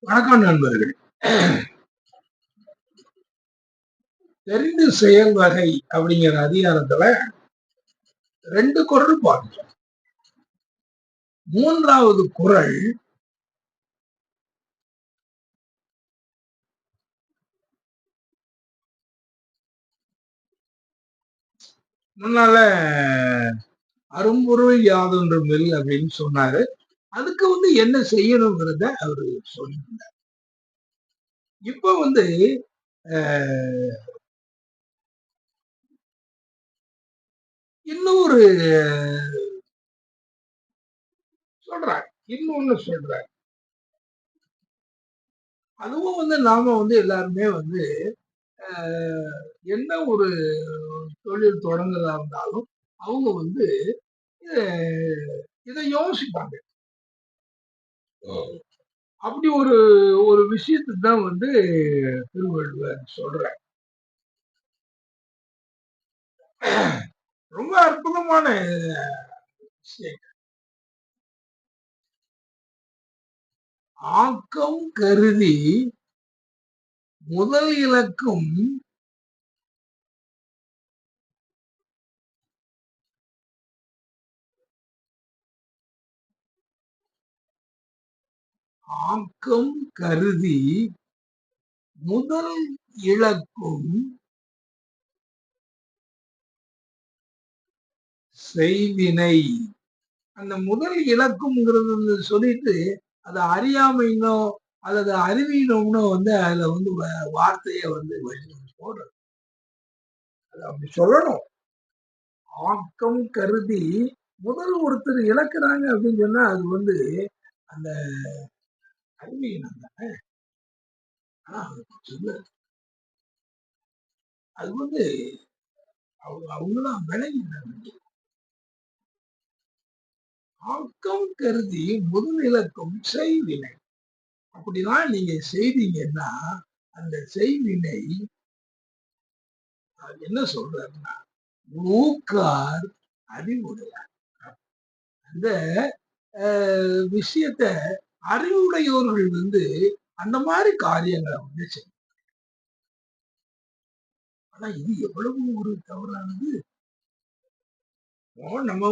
வணக்கம் நண்பர்களே. தெரிந்து செயல் வகை அப்படிங்கிற அதிகாரத்துல 2 குறள் பார்த்தோம். 3வது குறள் முன்னால அரும்பொருள் யாதொன்றுமில் அப்படின்னு சொன்னாரு. அதுக்கு என்ன செய்யணுங்கிறத அவரு சொல்லியிருந்தார். இப்ப இன்னொரு சொல்றார். இன்னொன்னு சொல்றார். அதுவும் நாம எல்லாருமே என்ன ஒரு தொழில் தொடங்குறதா இருந்தாலும் அவங்க இதை யோசிப்பாங்க. அப்படி ஒரு ஒரு விஷயத்தை தான் திருவள்ளுவர் சொல்றார். ரொம்ப அற்புதமான விஷயம். ஆக்கம் கருதி முதல் இலக்கும் ஆக்கம் கருதி முதல் இலக்கும் செய்வினை. அந்த முதல் இலக்கும்ங்கிறது சொல்லிட்டு அது அறியாமைனோ அல்லது அறிவீனம்னோ அதுல வார்த்தைய போடுறது. அது அப்படி சொல்லணும். ஆக்கம் கருதி முதல் ஒருத்தர் இழக்கிறாங்க அப்படின்னு சொன்னா அது அந்த அறிவீனம் தானே. அது அவங்கதான் விளங்கினாங்க. ஆக்கம் கருதி முதல் இலக்கம் செய்வினை. அப்படிதான் நீங்க செய்தீங்கன்னா அந்த செய்வினை என்ன சொல்றாருன்னா ஊக்கார் அறிவுடையார். அந்த விஷயத்த அறிவுடையவர்கள் அந்த மாதிரி காரியங்களை செய்யும். ஆனா இது எவ்வளவு ஒரு தவறானது. நம்ம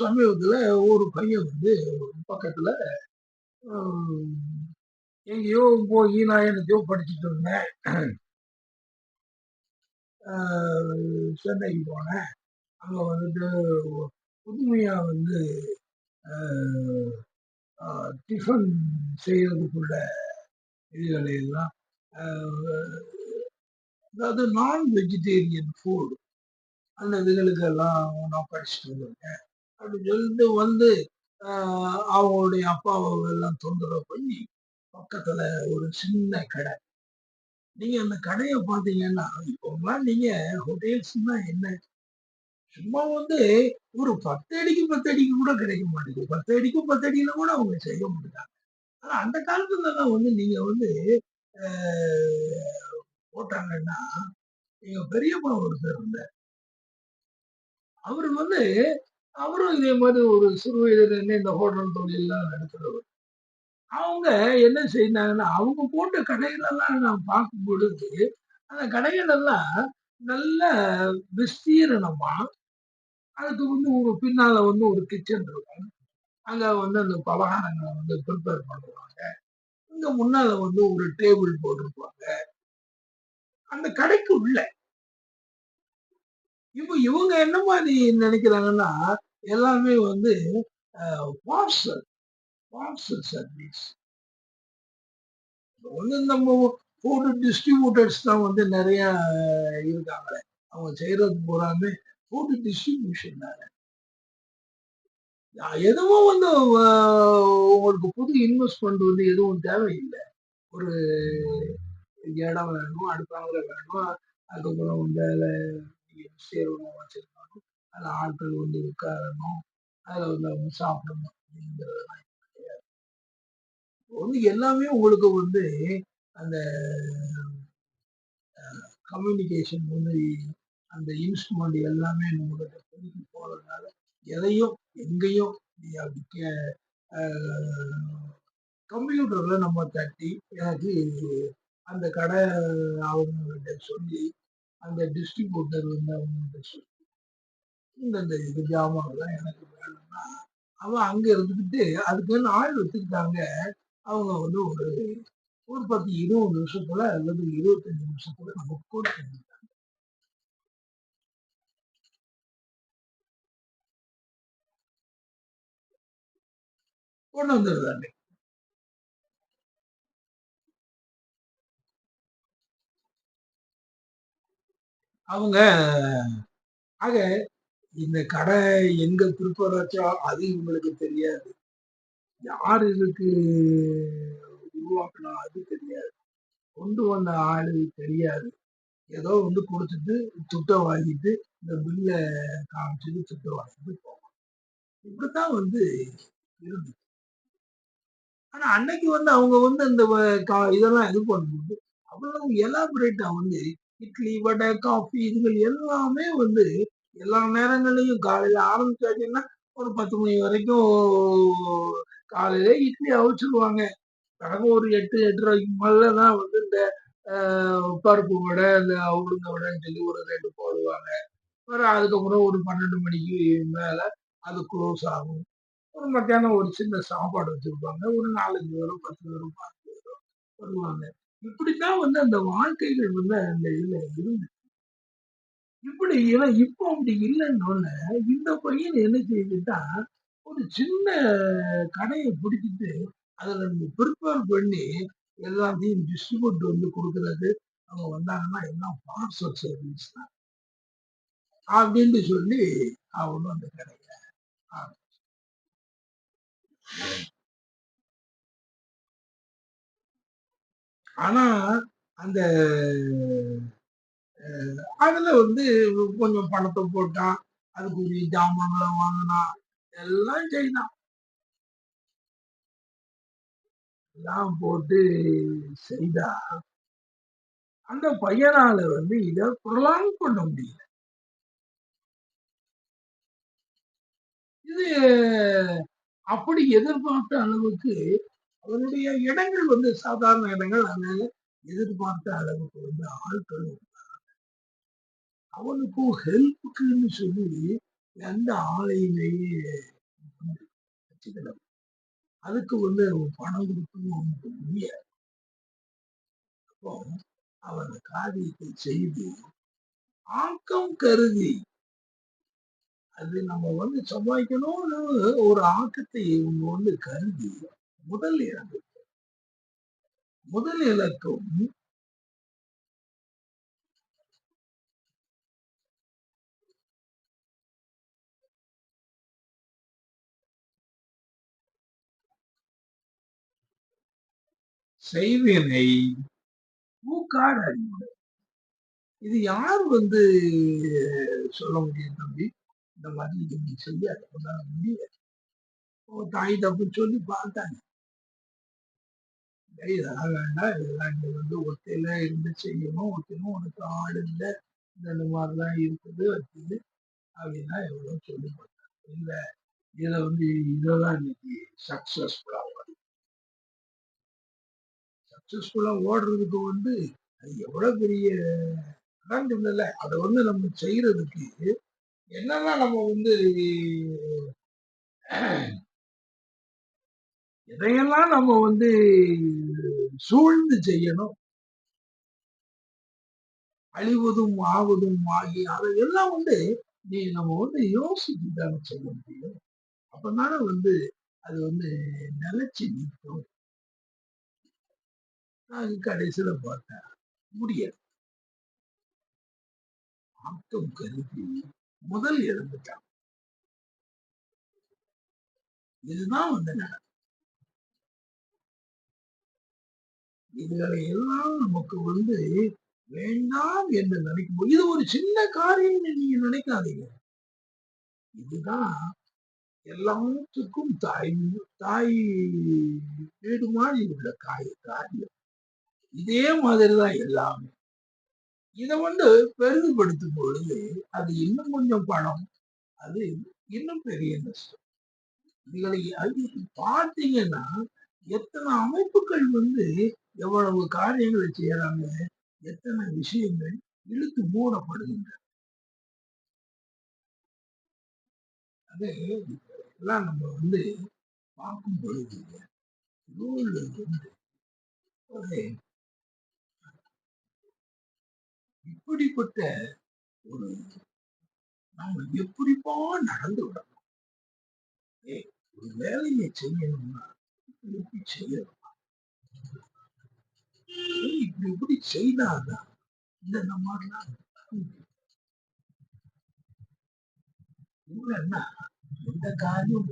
சமீபத்துல ஒரு பையன் பக்கத்துல எங்கேயோ போய் நான் என்னத்தையோ படிச்சுட்டு இருந்தேன். சென்னைக்கு போனேன். அங்க புதுமையா டிஃபன் செய்யறதுக்குள்ள இதுகளை எல்லாம் அதாவது நான் வெஜிடேரியன் ஃபுட் அந்த இதுகளுக்கெல்லாம் நான் படிச்சுட்டு வந்திருக்கேன் அப்படின்னு சொல்லிட்டு அவங்களுடைய அப்பாவை எல்லாம் தொந்தரவு பண்ணி பக்கத்துல ஒரு சின்ன கடை. நீங்க அந்த கடையை பார்த்தீங்கன்னா இப்போலாம் நீங்க ஹோட்டல்ஸ்னா என்ன சும்மா ஒரு 10 அடிக்கு 10 அடிக்கு கூட கிடைக்க மாட்டேங்குது. 10 அடிக்கும் 10 அடியில கூட அவங்க செய்ய மாட்டாங்க. ஆனா அந்த காலத்துலலாம் நீங்க போட்டாங்கன்னா எங்க பெரியப்பா ஒருத்தர் இருந்தார். அவரு அவரும் இதே மாதிரி ஒரு சிறு வயதுல இந்த ஹோட்டல் தொழில் எல்லாம் நடத்துறவர். அவங்க என்ன செய்தாங்கன்னா அவங்க போட்ட கடைகளெல்லாம் நான் பார்க்கும் பொழுது அந்த கடைகள் எல்லாம் நல்ல விஸ்தீரணமா அதுக்கு ஒரு பின்னால ஒரு கிச்சன் இருக்கும். அங்க அந்த பலகாரங்களை ப்ரிப்பேர் பண்ணுவாங்க. இங்க முன்னால ஒரு டேபிள் போட்டிருப்பாங்க. அந்த கடைக்கு உள்ள இப்போ இவங்க என்ன மாதிரி நினைக்கிறாங்கன்னா எல்லாமே பார்சல் பார்சல் சர்வீஸ். நம்ம ஃபுட் டிஸ்ட்ரிபியூட்டர்ஸ் தான் நிறைய இருக்காங்க. அவங்க செய்யறது பூராமே ஃபுட் டிஸ்ட்ரிபியூஷன் தானே. எதுவும் உங்களுக்கு புது இன்வெஸ்ட்மெண்ட் எதுவும் தேவையில்லை. ஒரு இடம் வேணும், அடுத்தவங்க வேணும், அதுக்கப்புறம் சேரணும் வச்சிருக்கணும், அதுல ஆட்கள் உட்காரணும், அதுல அவங்க சாப்பிடணும் அப்படிங்கிறதெல்லாம் கிடையாது. எல்லாமே உங்களுக்கு அந்த கம்யூனிகேஷன் அந்த இன்ஸ்ட்ருமெண்ட் எல்லாமே நம்மகிட்ட பெருகி போறதுனால எதையும் எங்கேயும் நீ அப்படி கம்ப்யூட்டர்ல நம்ம தட்டி எனக்கு அந்த கடை அவங்ககிட்ட சொல்லி அந்த டிஸ்ட்ரிபியூட்டர் வந்து அவங்ககிட்ட சொல்லி இந்த இது ஜாமான்லாம் எனக்கு வேணும்னா அவன் அங்க இருந்துகிட்டு அதுக்குன்னு ஆள் வச்சிருக்காங்க. அவங்க வந்து ஒரு ஒரு 10, 20 நிமிஷத்துல அல்லது 25 நிமிஷத்துல நமக்கு கொடுத்து கொண்டு வந்துடுறாங்க. அவங்க ஆக இந்த கடை எங்க திருப்பராச்சோ அது இவங்களுக்கு தெரியாது. யார் இதுக்கு உருவாக்குனா அது தெரியாது. கொண்டு வந்த ஆளு தெரியாது. ஏதோ வந்து குடுத்துட்டு, துட்ட வாங்கிட்டு, இந்த பில்ல காமிச்சுட்டு துட்ட வாங்கிட்டு போவான். இப்படித்தான் வந்து இருந்துச்சு. ஆனா அன்னைக்கு வந்து அவங்க வந்து அந்த இதெல்லாம் இது பண்ணும்போது, அவ்வளவு எலாபரேட்டா வந்து இட்லி, வடை, காஃபி இதுகள் எல்லாமே வந்து எல்லா நேரங்கள்லயும் காலையில ஆரம்பிச்சாச்சுன்னா, ஒரு 10 மணி வரைக்கும் காலையில இட்லி அவிச்சுருவாங்க. பிறகு ஒரு 8, 8:30க்கு மேல தான் வந்து இந்த பருப்பு வடை, இந்த உளுந்த வடைன்னு சொல்லி ஒரு 2 போடுவாங்க. அப்புறம் அதுக்கப்புறம் ஒரு 12 மணிக்கு மேல அது குளோஸ் ஆகும். ஒரு மத்தியானம் ஒரு சின்ன சாப்பாடு வச்சிருப்பாங்க. ஒரு 4, 5 பேரோ, 10 பேரோ, 12 பேரோ வருவாங்க. இப்படித்தான் வந்து அந்த வாழ்க்கைகள் வந்து அந்த இதுல இருந்துச்சு. இப்படி ஏன்னா இப்போ அப்படி இல்லைன்னொன்னே, இந்த பையன் என்ன செய்துட்டான், ஒரு சின்ன கடைய பிடிச்சிட்டு, அதுல நம்ம பிரிப்பேர் பண்ணி எல்லாத்தையும் டிஸ்ட்ரிபியூட் வந்து குடுக்குறது. அவங்க வந்தாங்கன்னா எல்லாம் பார்சல் சர்வீஸ் தான். அப்படின்னு சொல்லி அவனும் அந்த கடைய ஆனா அந்த அதுல வந்து கொஞ்சம் பணத்தை போட்டான். அதுக்குரிய ஜாமான்களை வாங்கினான். எல்லாம் செய்தான். எல்லாம் போட்டு செய்தா அந்த பையனால வந்து இத ப்ரொலாங் பண்ண முடியல. இது அப்படி எதிர்பார்த்த அளவுக்கு அவனுடைய இடங்கள் வந்து சாதாரண இடங்கள். அதனால எதிர்பார்த்த அளவுக்கு வந்து ஆட்கள் அவனுக்கும் ஹெல்ப்புக்குன்னு சொல்லி எந்த ஆலையிலேயே வச்சுக்கல. அதுக்கு வந்து அவன் பணம் கொடுக்கணும் அவனுக்கு முடியாது. அப்போ அவன் அந்த காரியத்தை செய்து ஆக்கம் கருதி அது நம்ம வந்து சம்பாதிக்கணும்னு ஒரு ஆக்கத்தை இவங்க வந்து கருதி முதல் இலக்கு முதல் இலக்கம் செய்வினை பூக்கார் அறிவுடை. இது யார் வந்து சொல்ல முடியும் தம்பி? இந்த மாதிரி இது நீ செய்யாத உன்னால முடியாது. தாய் தப்பு சொல்லி பார்த்தாங்க. இதெல்லாம் வேண்டாம், இதெல்லாம் நீ வந்து ஒத்தையில இருந்து செய்யணும், ஒத்தையிலும் உனக்கு ஆடு இல்லை, இந்த மாதிரிலாம் இருக்குது வச்சுது அப்படின்னா எவ்வளவு சொல்லி பார்த்தாங்க. இல்ல இதுல வந்து இதெல்லாம் இன்னைக்கு சக்சஸ்ஃபுல்லா சக்சஸ்ஃபுல்லா ஓடுறதுக்கு வந்து அது எவ்வளவு பெரிய அதான் சொன்னல. அதை வந்து நம்ம செய்யறதுக்கு என்னெல்லாம் நம்ம வந்து எதையெல்லாம் நம்ம வந்து சூழ்ந்து செய்யணும். அழிவதும் ஆவதும் ஆகி அதையெல்லாம் வந்து நம்ம வந்து யோசிச்சு தானே செய்ய முடியும். அப்பதானே வந்து அது வந்து நிலைச்சு நிற்கும். நான் கடைசியில பார்த்தேன் முடியாது. ஆக்கம் கருதி முதல் இறந்துட்டான். இதுதான் வந்து இதுகளை எல்லாம் நமக்கு வந்து வேண்டாம் என்று நினைக்கும் போது இது ஒரு சின்ன காரியம் நீங்க நினைக்காதீங்க. இதுதான் எல்லாத்துக்கும் தாய் தாய் வீடு மாதிரி உள்ள காரியம். இதே மாதிரிதான் எல்லாமே. இதை வந்து பெரிதுபடுத்தும் பொழுது அது இன்னும் கொஞ்சம் பணம், அது இன்னும் பெரிய நஷ்டம். இதுகளை பார்த்தீங்கன்னா எத்தனை அமைப்புகள் வந்து எவ்வளவு காரியங்களை செய்யறாங்க, எத்தனை விஷயங்கள் இழுத்து மூடப்படுகின்றன. அது எல்லாம் நம்ம வந்து பார்க்கும் பொழுது நூல்கள் வந்து ஒரு இப்படிப்பட்ட ஒரு நாம எப்படிப்பா நடந்து விடணும். ஒரு வேலையை செய்யணும்னா எப்படி செய்யணும், இப்படி இப்படி செய்தாதான் இந்த மாதிரிலாம் இல்லைன்னா எந்த காரியம்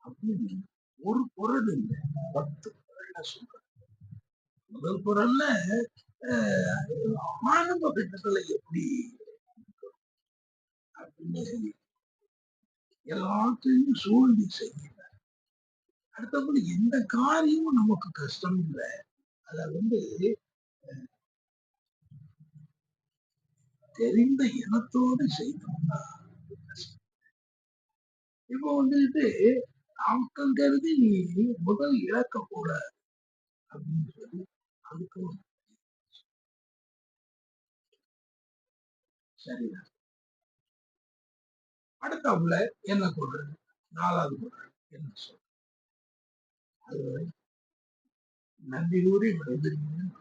அப்படின்னு ஒரு குரல் இல்லை, 10 குரல்ல சொல்றேன். முதல் குரல்ல ஆரம்ப கட்டத்துல எப்படி அப்படின்னு சொல்லி எல்லாத்தையும் சூழ்ந்து செய்யல. அடுத்தபடி எந்த காரியமும் நமக்கு கஷ்டம் இல்லை. அத வந்து தெரிந்த இனத்தோடு செய்தோம்னா இப்போ வந்துட்டு ஆக்கம் கருதி நீ முதல் இழக்க கூடாது அப்படின்னு சொல்லி அதுக்கு சரிதான். அடுத்தாப்புல என்ன சொல்றது, 4வது குரல் என்ன சொல்றது, அதுவரை நன்றி கூறி விடைபெறுகிறேன்.